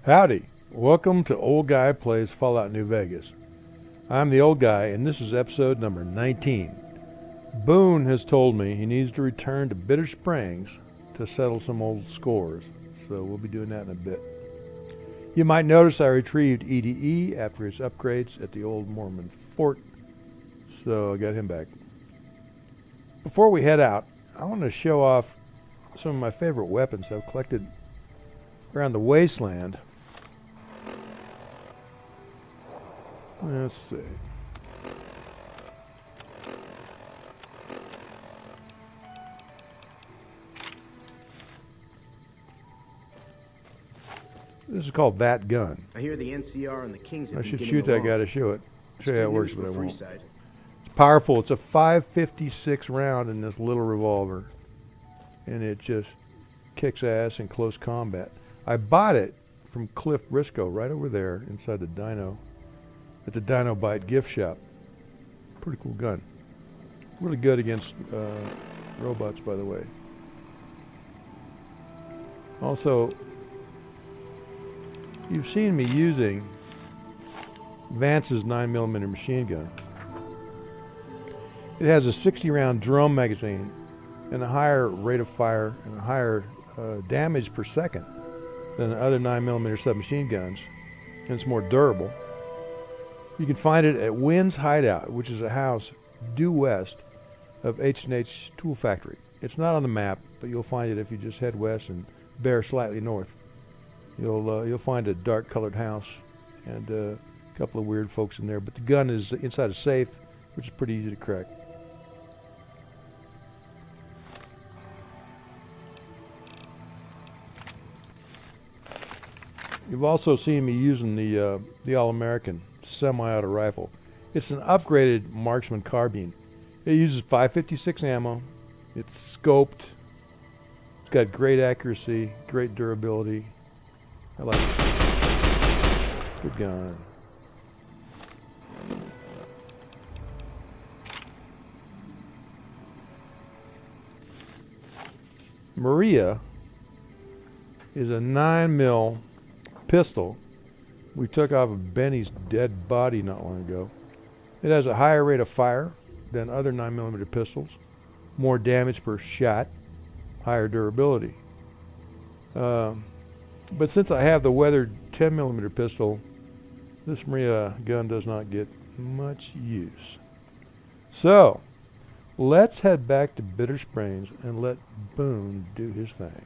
Howdy. Welcome to Old Guy Plays Fallout New Vegas. I'm the old guy, and this is episode number 19. Boone has told me he needs to return to Bitter Springs to settle some old scores, so we'll be doing that in a bit. You might notice I retrieved EDE after his upgrades at the old Mormon fort, so I got him back. Before we head out, I want to show off some of my favorite weapons I've collected around the wasteland. Let's see. This is called That Gun. I hear the NCR and the Kings have I been should getting shoot that along. guy to show it. Show you how it works, Good but I news for won't. Freeside. It's powerful. It's a 5.56 round in this little revolver, and it just kicks ass in close combat. I bought it from Cliff Briscoe right over there inside the Dino, at the Dino Bite gift shop. Pretty cool gun. Really good against robots, by the way. Also, you've seen me using Vance's 9mm machine gun. It has a 60-round drum magazine and a higher rate of fire and a higher damage per second than the other 9mm submachine guns, and it's more durable. You can find it at Wynn's Hideout, which is a house due west of H&H Tool Factory. It's not on the map, but you'll find it if you just head west and bear slightly north. You'll find a dark-colored house and a couple of weird folks in there, but the gun is inside a safe, which is pretty easy to crack. You've also seen me using the All-American semi-auto rifle. It's an upgraded marksman carbine. It uses 5.56 ammo. It's scoped. It's got great accuracy, great durability. I like it. Good gun. Maria is a 9mm pistol we took off of Benny's dead body not long ago. It has a higher rate of fire than other 9mm pistols, more damage per shot, higher durability. But since I have the weathered 10mm pistol, this Maria gun does not get much use. So, let's head back to Bitter Springs and let Boone do his thing.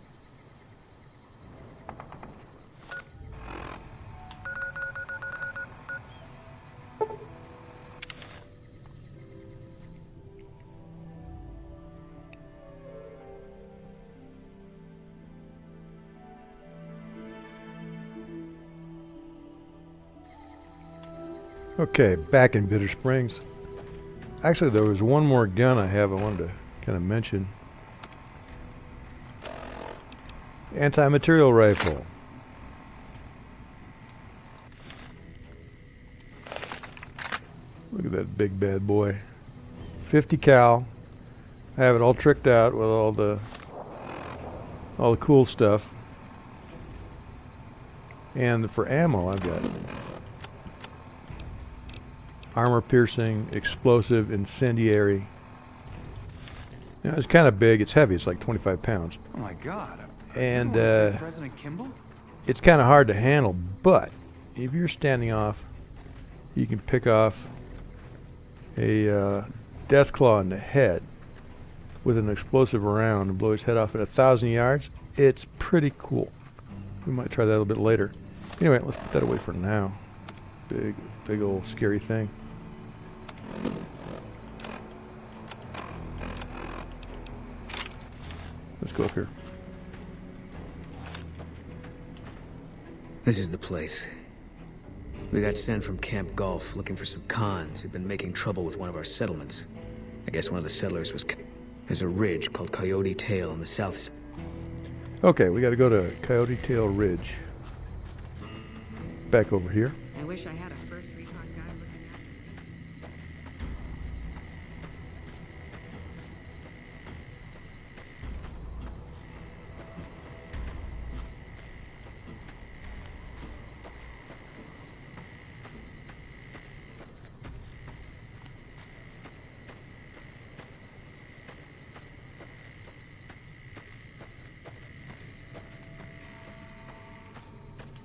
Okay, back in Bitter Springs. Actually, there was one more gun I wanted to kind of mention. Anti-material rifle. Look at that big bad boy. 50 cal. I have it all tricked out with all the cool stuff. And for ammo, I've got armor-piercing, explosive, incendiary. You know, it's kind of big. It's heavy. It's like 25 pounds. Oh my God! And President Kimball? it's kind of hard to handle. But if you're standing off, you can pick off a death claw in the head with an explosive round and blow his head off at 1,000 yards. It's pretty cool. We might try that a little bit later. Anyway, let's put that away for now. Big old scary thing. Let's go up here. This is the place. We got sent from Camp Gulf looking for some cons who've been making trouble with one of our settlements. I guess one of the settlers was... There's a ridge called Coyote Tail on the south side. Okay, we got to go to Coyote Tail Ridge. Back over here. I wish I had a first recon guy looking at me.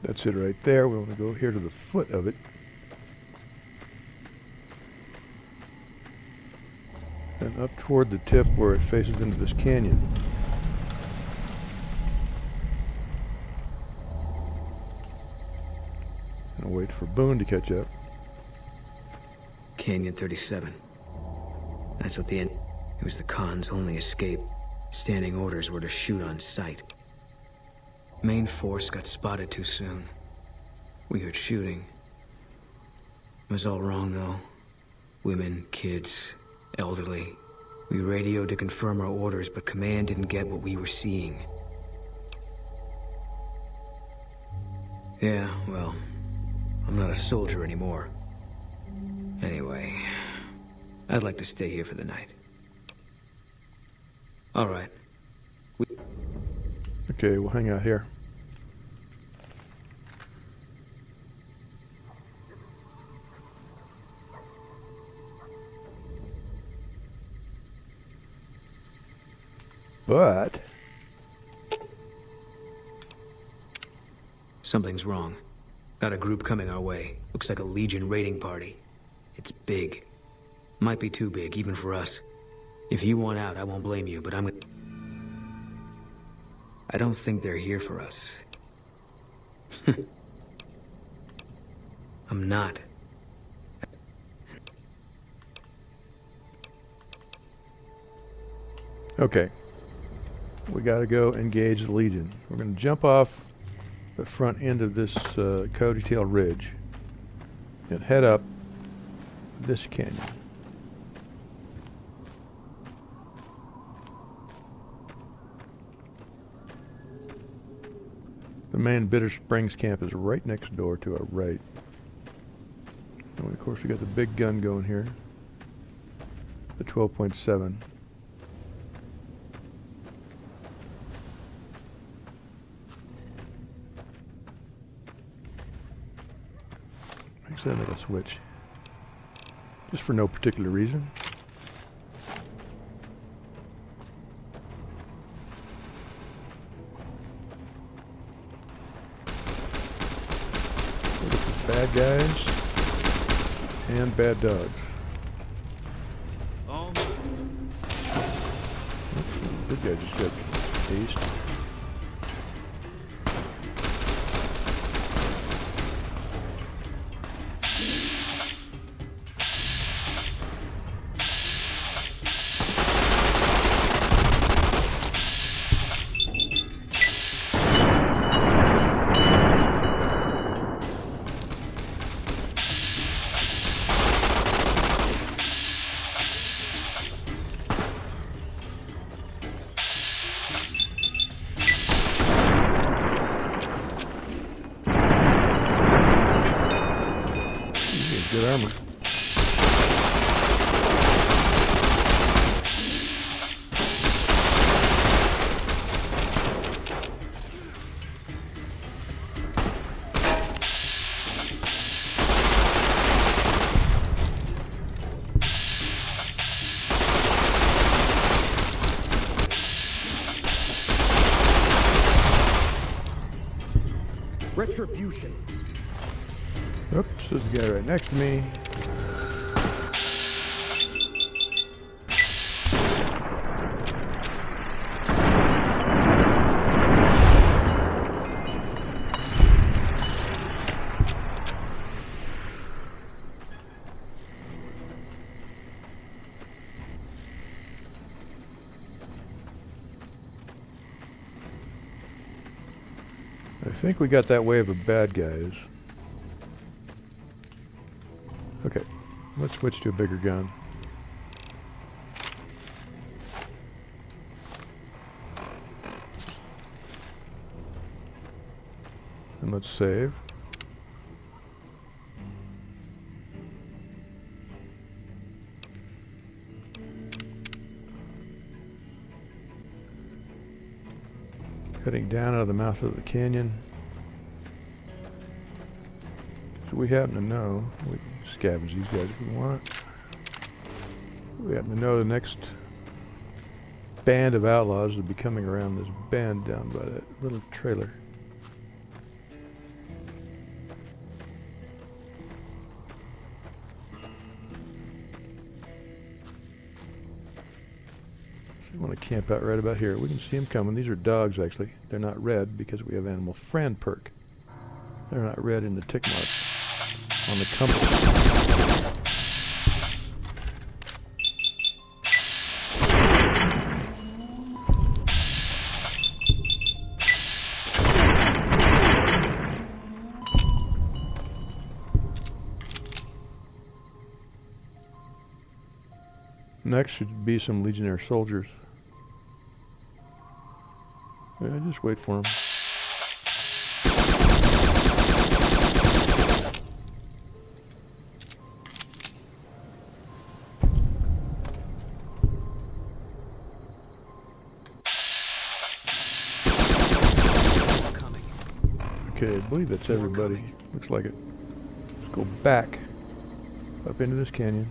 That's it right there. We want to go here to the foot of it. And up toward the tip where it faces into this canyon. And wait for Boone to catch up. Canyon 37. That's what it was the Khan's only escape. Standing orders were to shoot on sight. Main force got spotted too soon. We heard shooting. It was all wrong, though. Women, kids, elderly. We radioed to confirm our orders, but command didn't get what we were seeing. Yeah, well, I'm not a soldier anymore. Anyway, I'd like to stay here for the night. All right. Okay, we'll hang out here. But something's wrong. Got a group coming our way. Looks like a Legion raiding party. It's big. Might be too big, even for us. If you want out, I won't blame you, but I don't think they're here for us. I'm not. okay, we got to go engage the Legion. We're going to jump off the front end of this Coyote Tail Ridge and head up this canyon. The main Bitter Springs camp is right next door to our right. And of course we got the big gun going here, the 12.7. Actually, I made a switch, just for no particular reason. Bad guys and bad dogs. Good guy just got aced. Good armor. Retribution. Oops, there's a guy right next to me. I think we got that wave of bad guys. Okay, let's switch to a bigger gun. And let's save. Heading down out of the mouth of the canyon. So we happen to know, we can scavenge these guys if we want. We happen to know the next band of outlaws will be coming around this bend down by that little trailer. to camp out right about here. We can see them coming. These are dogs, actually. They're not red because we have Animal Friend perk. They're not red in the tick marks on the compass. Next should be some Legionnaire soldiers. Yeah, just wait for them. Okay, I believe that's everybody. Looks like it. Let's go back up into this canyon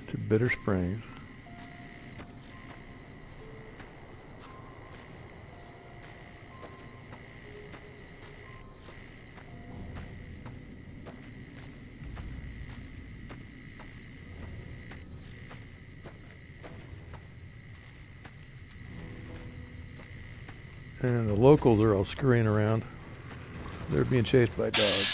to Bitter Springs. And the locals are all scurrying around. They're being chased by dogs.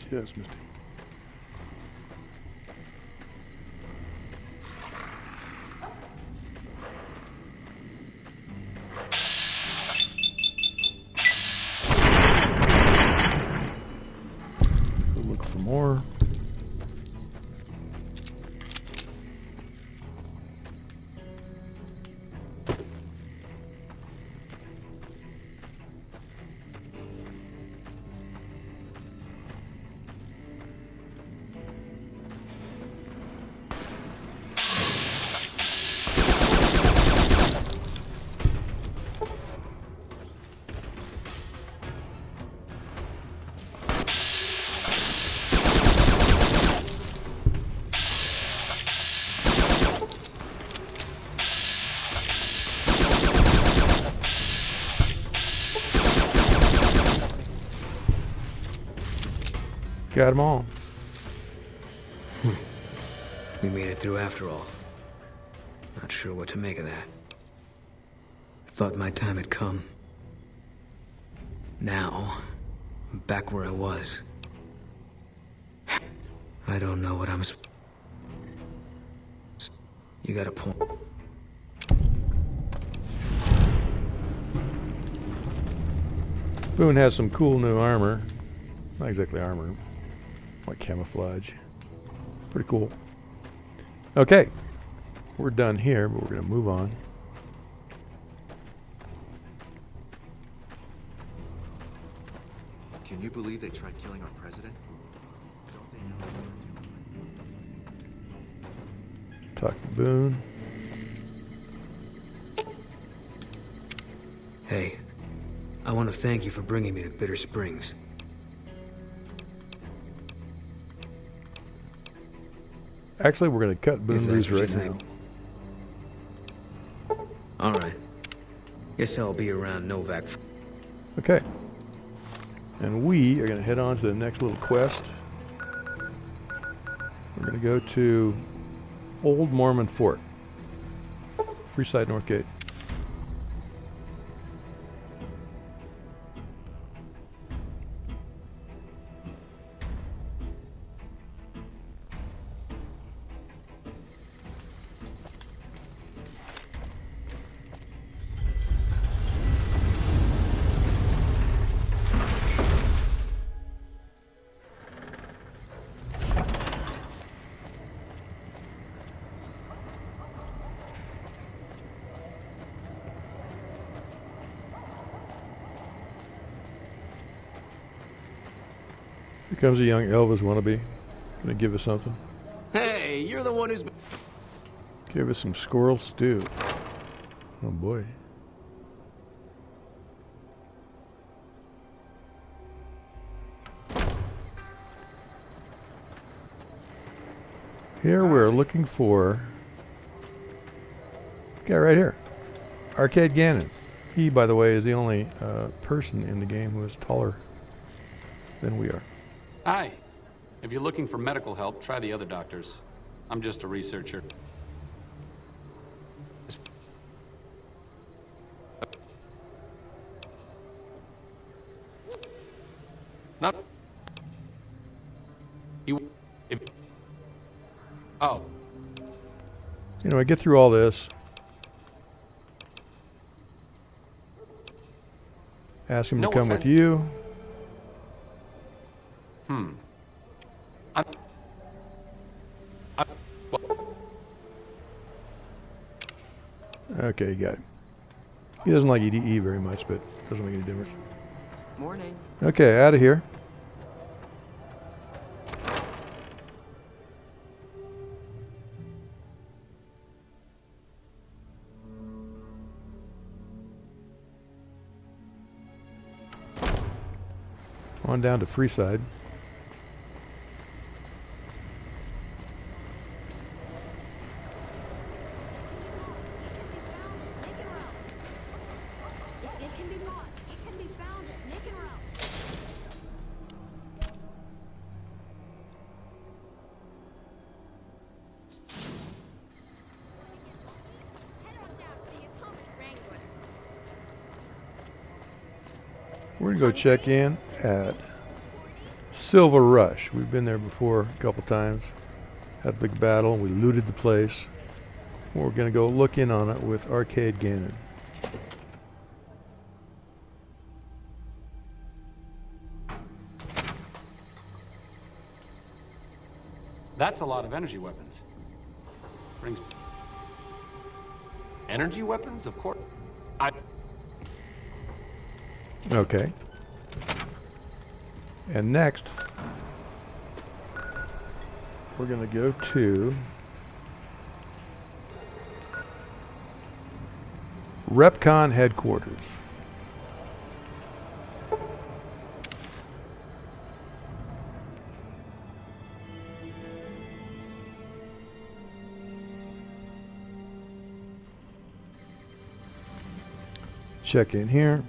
Yes, Misty. Look for more. Got them all. We made it through after all. Not sure what to make of that. Thought my time had come. Now, I'm back where I was. I don't know what I'm... You got a point. Boone has some cool new armor. Not exactly armor, like camouflage. Pretty cool. Okay, we're done here, but we're going to move on. Can you believe they tried killing our president? Don't they know what Talk to Boone. Hey, I want to thank you for bringing me to Bitter Springs. Actually, we're going to cut Boone If that's loose what you right now. think. All right. Guess I'll be around Novak. Okay. And we are going to head on to the next little quest. We're going to go to Old Mormon Fort. Freeside Northgate. Here comes a young Elvis wannabe. Gonna give us something. Hey, you're the one who's been... Give us some squirrel stew. Oh boy. Here we're looking for... Okay, right here. Arcade Gannon. He, by the way, is the only person in the game who is taller than we are. Hi. If you're looking for medical help, try the other doctors. I'm just a researcher. Not. You. If. Oh. You know, I get through all this. Ask him No to come offense. with you. Okay, you got it. He doesn't like EDE very much, but doesn't make any difference. Morning. Okay, out of here. On down to Freeside. It can be bought. It can be found at Nick and Ralph's. Head on down to the Atomic Wrangler. We're going to go check in at Silver Rush. We've been there before a couple times. Had a big battle. We looted the place. We're going to go look in on it with Arcade Gannon. That's a lot of energy weapons. Brings. Energy weapons? Of course. Okay. And next, we're going to go to REPCON headquarters. Check in here.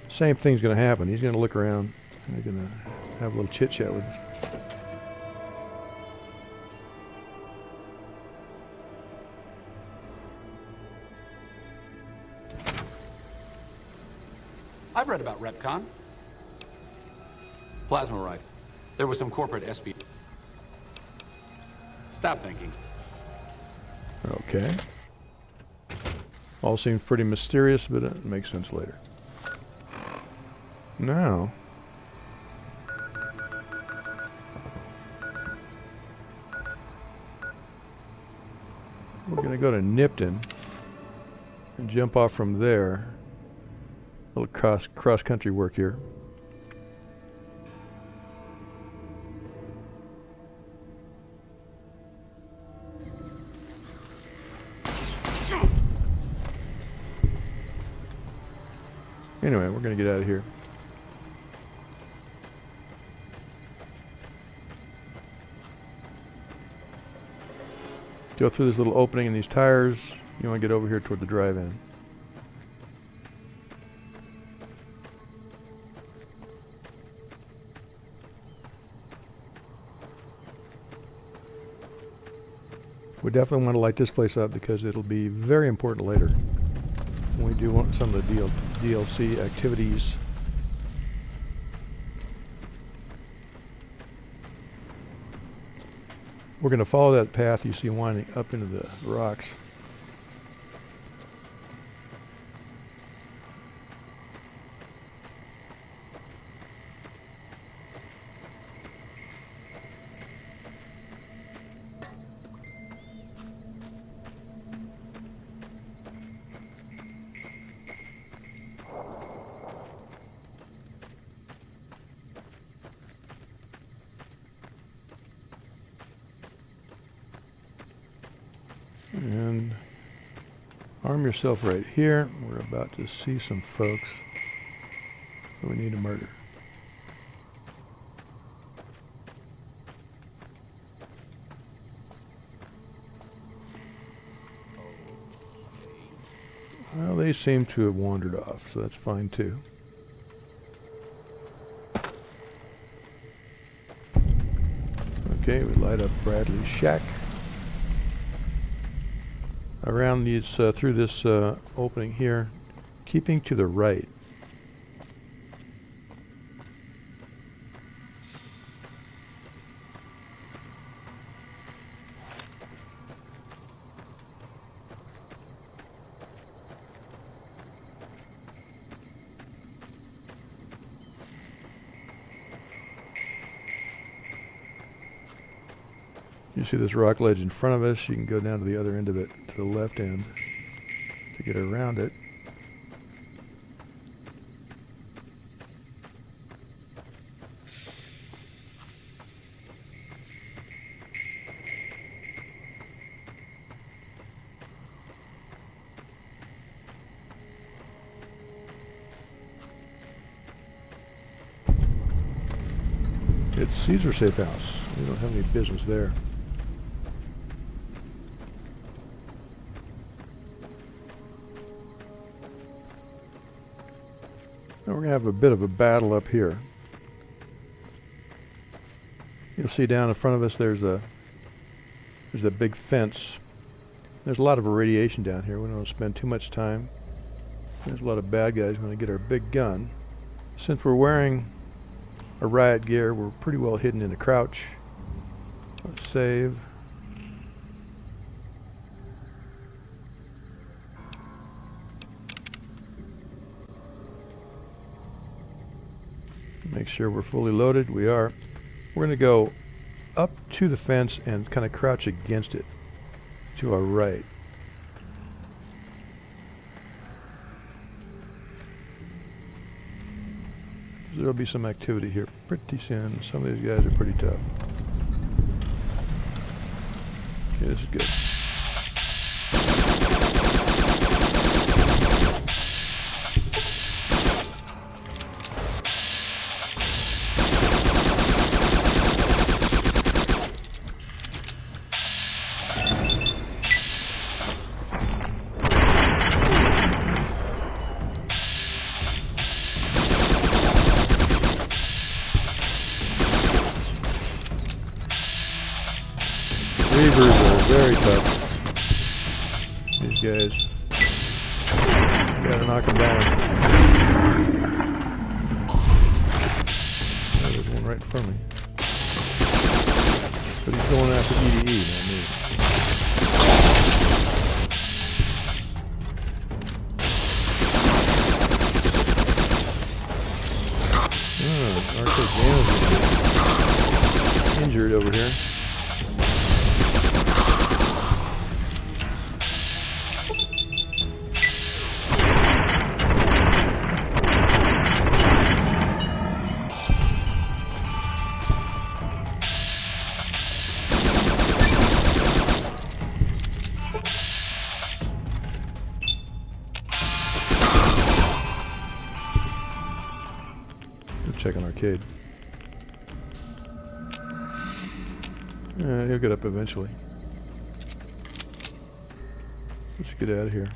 Same thing's going to happen. He's going to look around and they're going to have a little chit chat with us. I've read about REPCON. Plasma rifle. There was some corporate SB. Stop thinking. Okay. All seems pretty mysterious, but it makes sense later. Now, we're going to go to Nipton and jump off from there. A little cross-country work here. Anyway, we're going to get out of here. Go through this little opening in these tires. You want to get over here toward the drive-in. We definitely want to light this place up because it'll be very important later when we do some of the DLC activities. We're going to follow that path you see winding up into the rocks. And arm yourself right here. We're about to see some folks that we need to murder. Well, they they seem to have wandered off, so that's fine too. Okay, we light up Bradley's shack. Around these, through this opening here, keeping to the right. You see this rock ledge in front of us. You can go down to the other end of it, to the left end, to get around it. It's Caesar Safe House. We don't have any business there. Now we're going to have a bit of a battle up here. You'll see down in front of us there's a big fence. There's a lot of irradiation down here. We don't want to spend too much time. There's a lot of bad guys going to get our big gun. Since we're wearing a riot gear, we're pretty well hidden in a crouch. Let's save. Make sure we're fully loaded. We are. We're going to go up to the fence and kind of crouch against it to our right. There'll be some activity here pretty soon. Some of these guys are pretty tough. Okay, this is good. Reavers are very tough. These guys. You gotta knock them down. Oh, there's one right in front of me. But he's going after EDE, not me. Arctic Gam is injured over here. Check an arcade. He'll get up eventually. Let's get out of here.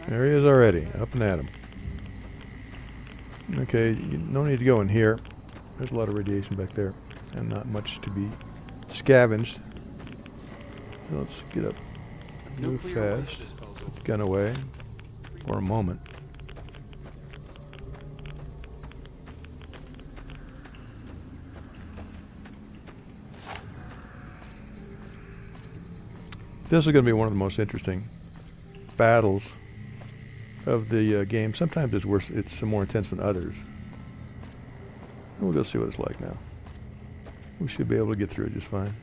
There he is already, up and at him. Okay, no need to go in here. There's a lot of radiation back there, and not much to be scavenged. So let's get up, move fast, put the gun away for a moment. This is going to be one of the most interesting battles of the game. Sometimes it's worse, it's more intense than others. We'll go see what it's like now. We should be able to get through it just fine.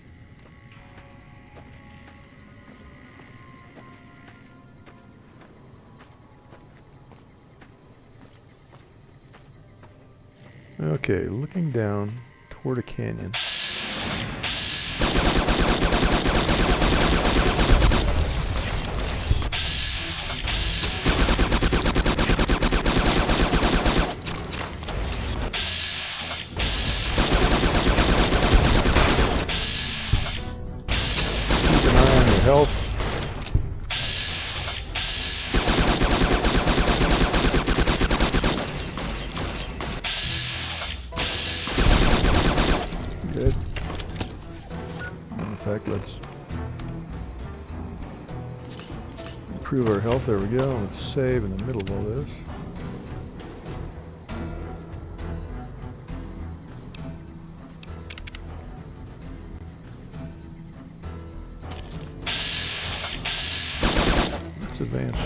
Okay, looking down toward a canyon. Health. heck, let's improve our health. There we go. Let's save in the middle of all this. Let's advance.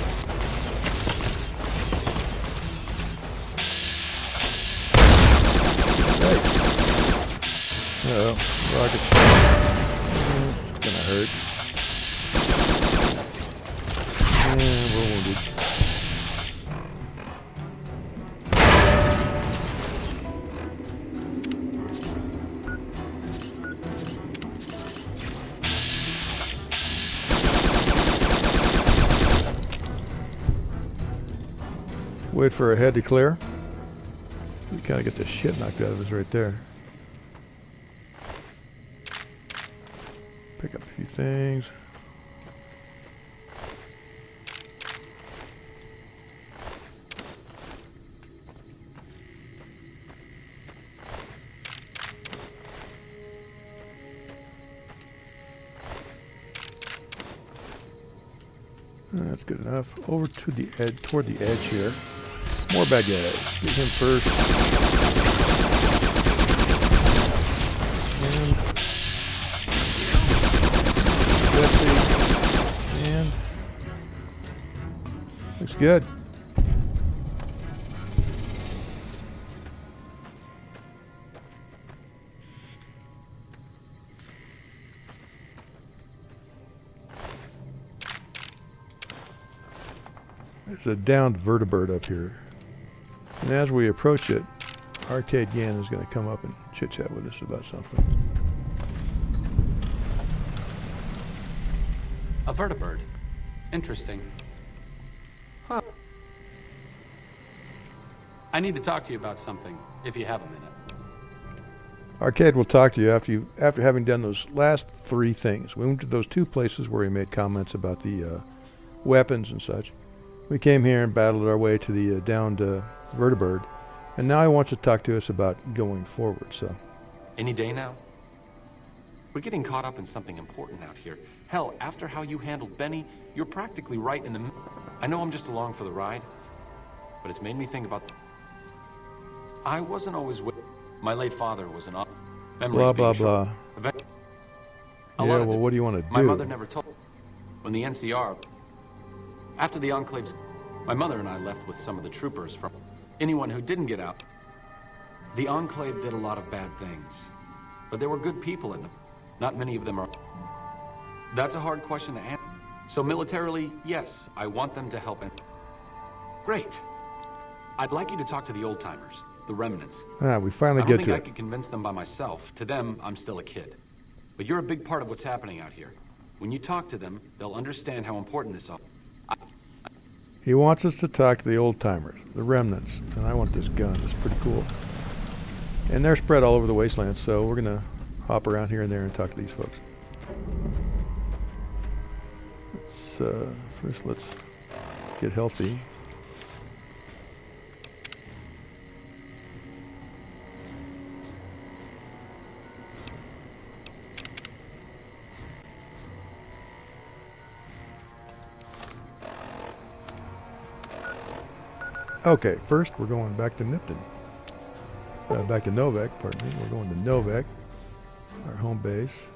Uh-oh, rocket shot. It's gonna hurt. And we're wounded. Wait for our head to clear. We kind of get the shit knocked out of us right there. Pick up a few things. That's good enough. Over to the edge, toward the edge here. More bad guys. Get him first. And Jesse. And looks good. There's a downed vertibird up here. And as we approach it, Arcade Gann is going to come up and chit-chat with us about something. A vertibird. Interesting. Huh. I need to talk to you about something, if you have a minute. Arcade will talk to you after having done those last three things. We went to those two places where he made comments about the weapons and such. We came here and battled our way to the downed vertibird, and now he wants to talk to us about going forward. So, any day now? We're getting caught up in something important out here. Hell, after how you handled Benny, you're practically right in the... I know I'm just along for the ride, but it's made me think about... I wasn't always with... My late father was an... Blah, blah, blah. Yeah, well, what do you want to do? My mother never told... When the NCR... After the Enclave's... My mother and I left with some of the troopers from... Anyone who didn't get out. The Enclave did a lot of bad things. But there were good people in them. Not many of them are... That's a hard question to answer. So militarily, yes, I want them to help. Great. I'd like you to talk to the old-timers, the remnants. We finally I get don't to think I it. could convince them by myself. To them, I'm still a kid. But you're a big part of what's happening out here. When you talk to them, they'll understand how important this is. He wants us to talk to the old-timers, the remnants, and I want this gun. It's pretty cool. And they're spread all over the wasteland, so we're going to hop around here and there and talk to these folks. First, let's get healthy. Okay, first we're going back to Nipton. Back to Novak, pardon me. We're going to Novak, our home base.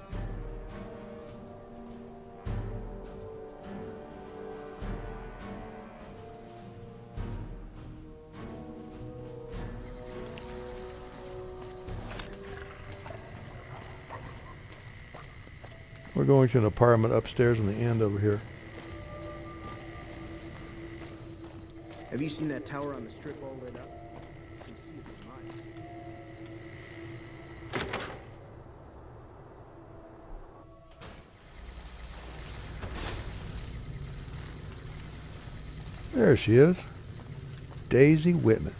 We're going to an apartment upstairs on the end over here. Have you seen that tower on the strip all lit up? You can see it with mine. There she is. Daisy Whitman.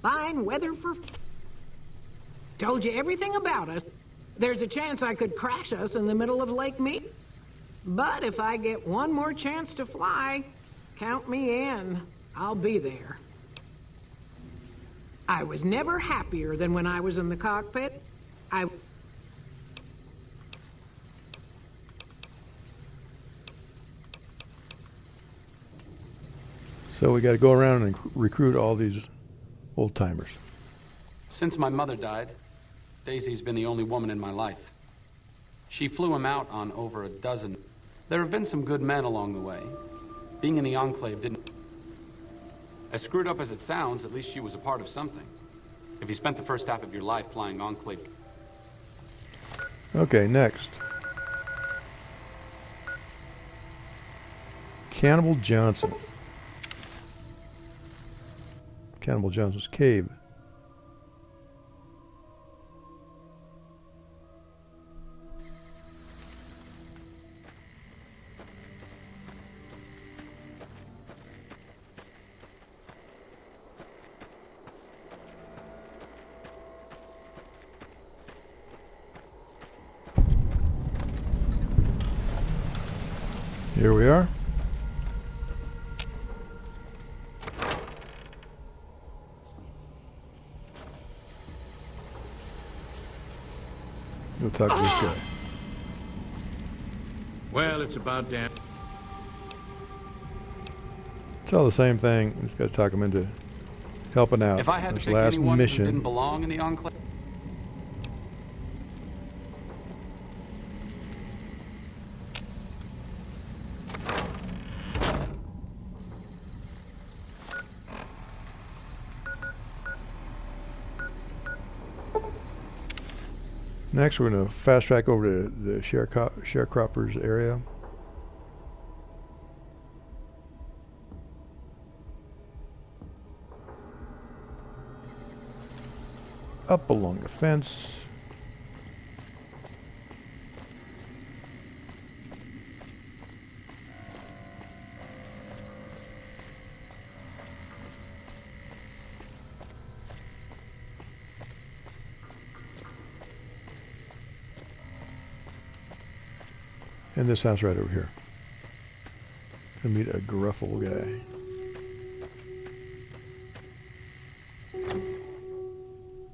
Fine weather for... Told you everything about us. There's a chance I could crash us in the middle of Lake Mead. But if I get one more chance to fly, count me in. I'll be there. I was never happier than when I was in the cockpit. So we got to go around and recruit all these old timers. Since my mother died, Daisy's been the only woman in my life. She flew him out on over a dozen. There have been some good men along the way. Being in the Enclave didn't... As screwed up as it sounds, at least she was a part of something. If you spent the first half of your life flying Enclave... Okay, next. Cannibal Johnson. Cannibal Johnson's cave. Here we are. We'll talk to this guy. Well, it's about damn. It's all the same thing. We just got to talk him into helping out. If I had to This pick last anyone who mission. didn't belong in the Enclave... Next, we're going to fast track over to the sharecroppers area. Up along the fence. And this house right over here. Gonna meet a gruff old guy.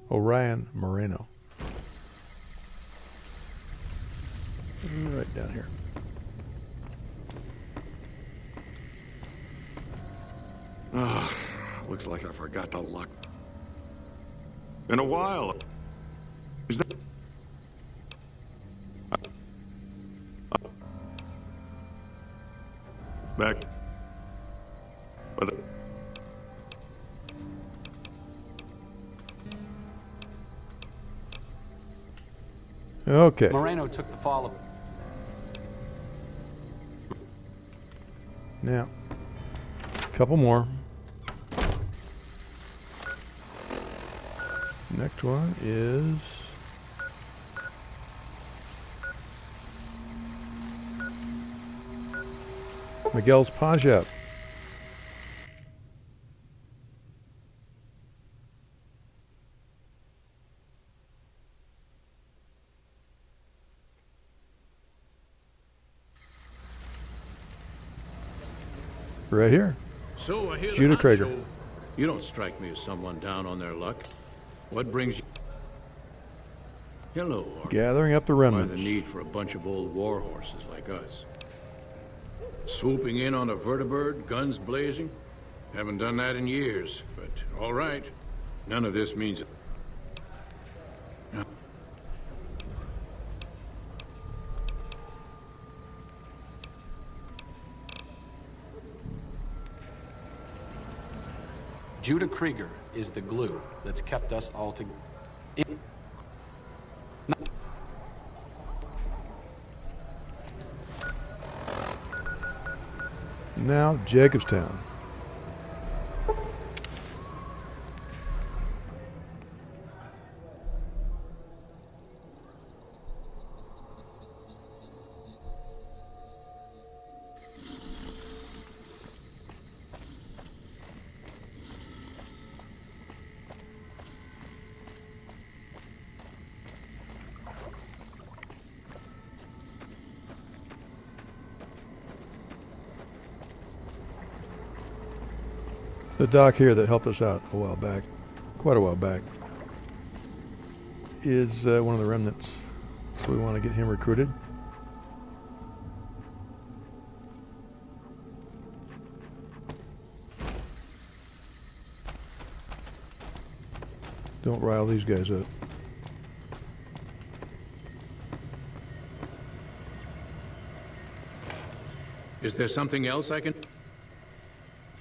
Orion Moreno. Right down here. Looks like I forgot to lock. In a while. Is that... Back. But... Okay. Moreno took the fall of... Now, a couple more. Next one is Miguel's pawn shop. Right here. So I hear Judah the Krager. show. You don't strike me as someone down on their luck. What brings you? Hello, Orc. Gathering up the Why remnants. the need for a bunch of old war horses like us? Swooping in on a vertibird, guns blazing? Haven't done that in years, but all right. None of this means... Judah Krieger is the glue that's kept us all together. Now, Jacobstown. The doc here that helped us out a while back, quite a while back, is one of the remnants. So we want to get him recruited. Don't rile these guys up. Is there something else I can...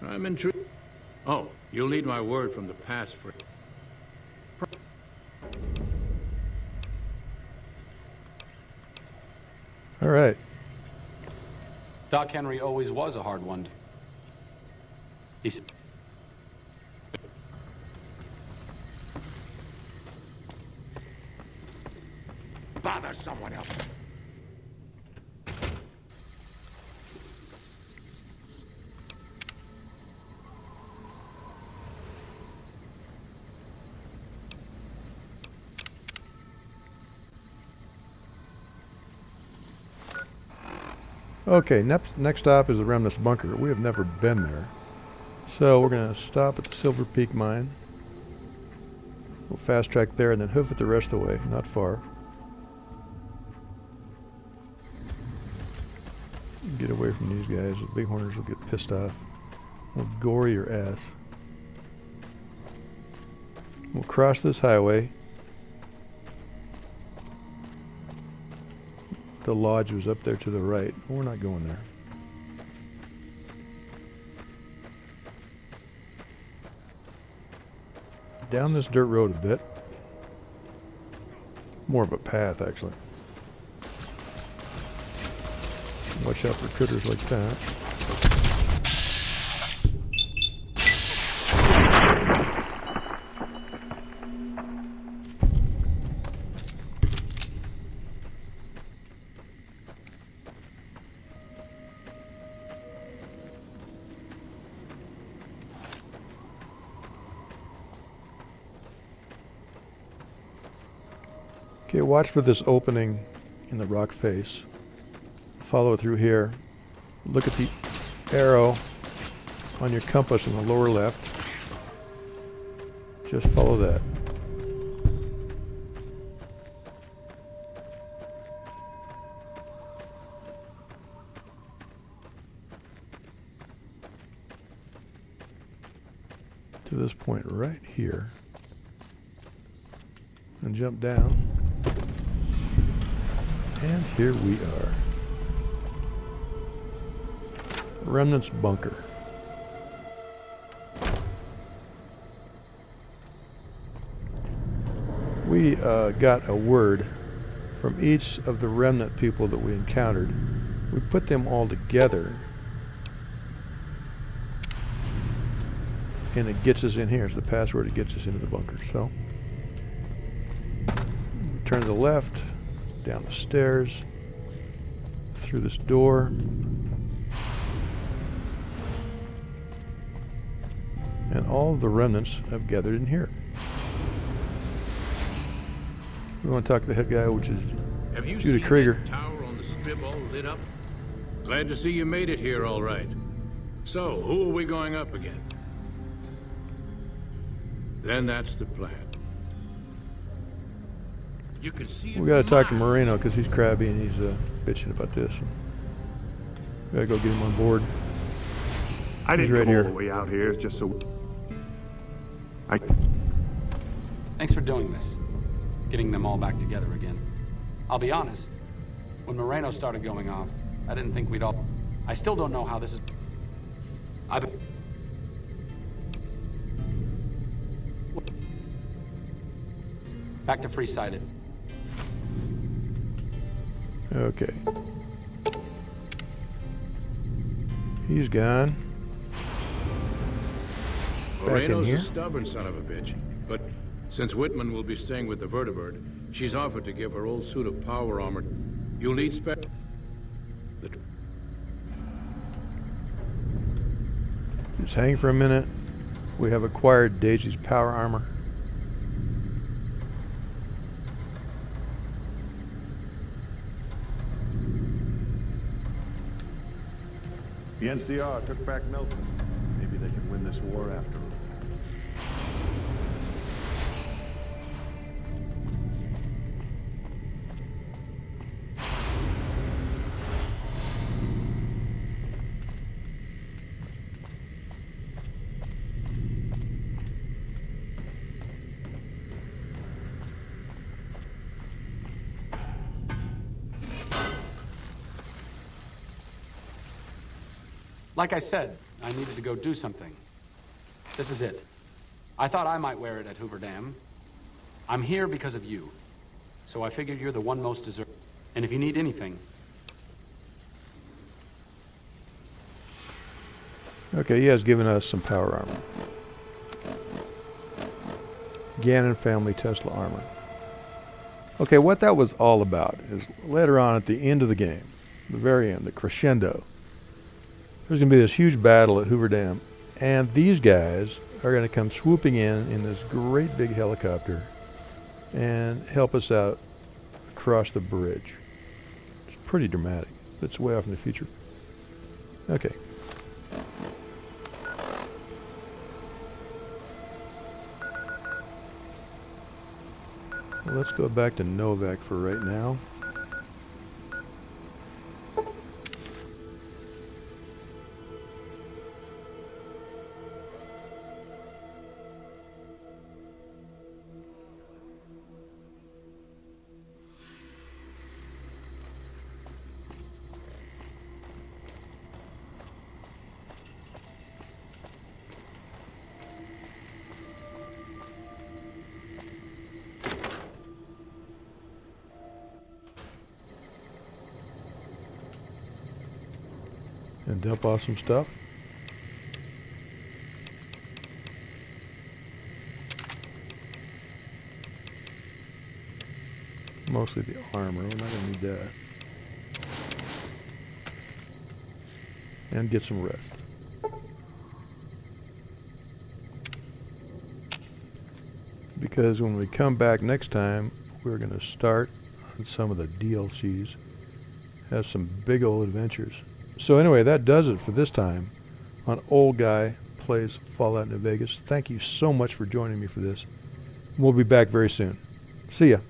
I'm intrigued. Oh, you'll need my word from the past for... All right. Doc Henry always was a hard one to... He's... Bother someone else. Okay, next stop is the Remnant's bunker. We have never been there. So we're going to stop at the Silver Peak mine. We'll fast track there and then hoof it the rest of the way. Not far. Get away from these guys. The bighorners will get pissed off. They'll gore your ass. We'll cross this highway. The lodge was up there to the right. We're not going there. Down this dirt road a bit. More of a path, actually. Watch out for critters like that. Okay, watch for this opening in the rock face. Follow it through here. Look at the arrow on your compass in the lower left. Just follow that. To this point right here. And jump down. And here we are. Remnant's bunker. We got a word from each of the remnant people that we encountered. We put them all together. And it gets us in here. It's the password. It gets us into the bunker. So, we turn to the left, down the stairs, through this door. And all of the remnants have gathered in here. We want to talk to the head guy, which is Have you Judah seen Krieger. that tower on the strip all lit up? Glad to see you made it here all right. So, who are we going up against? Then that's the plan. You can see it We got to from talk to miles. Moreno because he's crabby and he's bitching about this. We got to go get him on board. I He's didn't right come here. all the way out here just so... Thanks for doing this. Getting them all back together again. I'll be honest. When Moreno started going off, I didn't think we'd all... I still don't know how this is... Back to Free-Sided. Okay. He's gone. Back in Moreno's here. a stubborn son of a bitch. But since Whitman will be staying with the Vertibird, she's offered to give her old suit of power armor. You'll need Just hang for a minute. We have acquired Daisy's power armor. The NCR took back Nelson. Maybe they can win this war after all. Like I said, I needed to go do something. This is it. I thought I might wear it at Hoover Dam. I'm here because of you. So I figured you're the one most deserving. And if you need anything... Okay, he has given us some power armor. Gannon family Tesla armor. Okay, what that was all about is later on at the end of the game, the very end, the crescendo, there's going to be this huge battle at Hoover Dam, and these guys are going to come swooping in this great big helicopter and help us out across the bridge. It's pretty dramatic, but it's way off in the future. Okay. Well, let's go back to Novak for right now. And dump off some stuff. Mostly the armor, we're not going to need that. And get some rest. Because when we come back next time, we're going to start on some of the DLCs. Have some big old adventures. So anyway, that does it for this time on Old Guy Plays Fallout New Vegas. Thank you so much for joining me for this. We'll be back very soon. See ya.